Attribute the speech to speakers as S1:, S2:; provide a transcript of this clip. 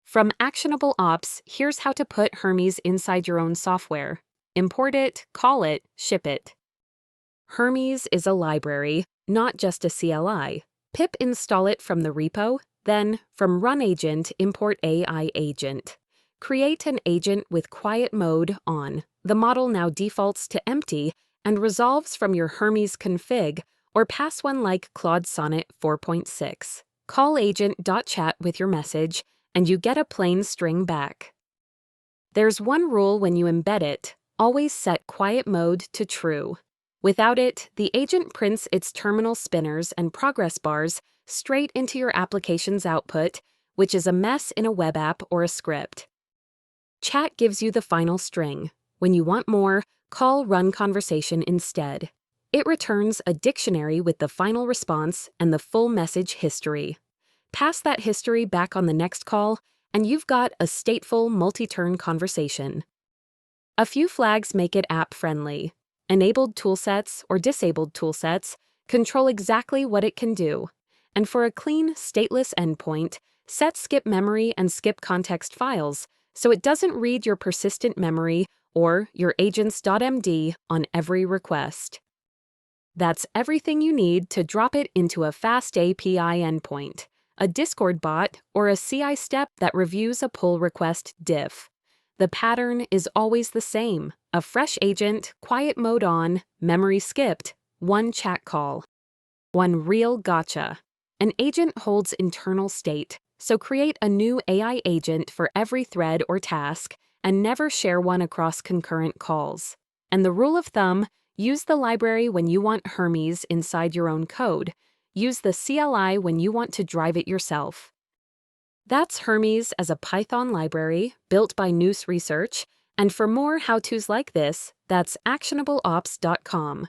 S1: From Actionable Ops, here's how to put Hermes inside your own software. Import it, call it, ship it. Hermes is a library, not just a CLI. Pip install it from the repo, then, from Run Agent, import AI Agent. Create an agent with quiet mode on. The model now defaults to empty and resolves from your Hermes config, or pass one like Claude Sonnet 4.6. Call agent.chat with your message, and you get a plain string back. There's one rule when you embed it: always set quiet mode to true. Without it, the agent prints its terminal spinners and progress bars straight into your application's output, which is a mess in a web app or a script. Chat gives you the final string. When you want more, call Run Conversation instead. It returns a dictionary with the final response and the full message history. Pass that history back on the next call, and you've got a stateful multi-turn conversation. A few flags make it app-friendly. Enabled toolsets or disabled toolsets control exactly what it can do. And for a clean, stateless endpoint, set skip memory and skip context files so it doesn't read your persistent memory or your agents.md on every request. That's everything you need to drop it into a fast API endpoint, a Discord bot, or a CI step that reviews a pull request diff. The pattern is always the same: a fresh agent, quiet mode on, memory skipped, one chat call. One real gotcha. An agent holds internal state, so create a new AI agent for every thread or task and never share one across concurrent calls. And the rule of thumb: use the library when you want Hermes inside your own code. Use the CLI when you want to drive it yourself. That's Hermes as a Python library built by Noose Research, and for more how-tos like this, that's actionableops.com.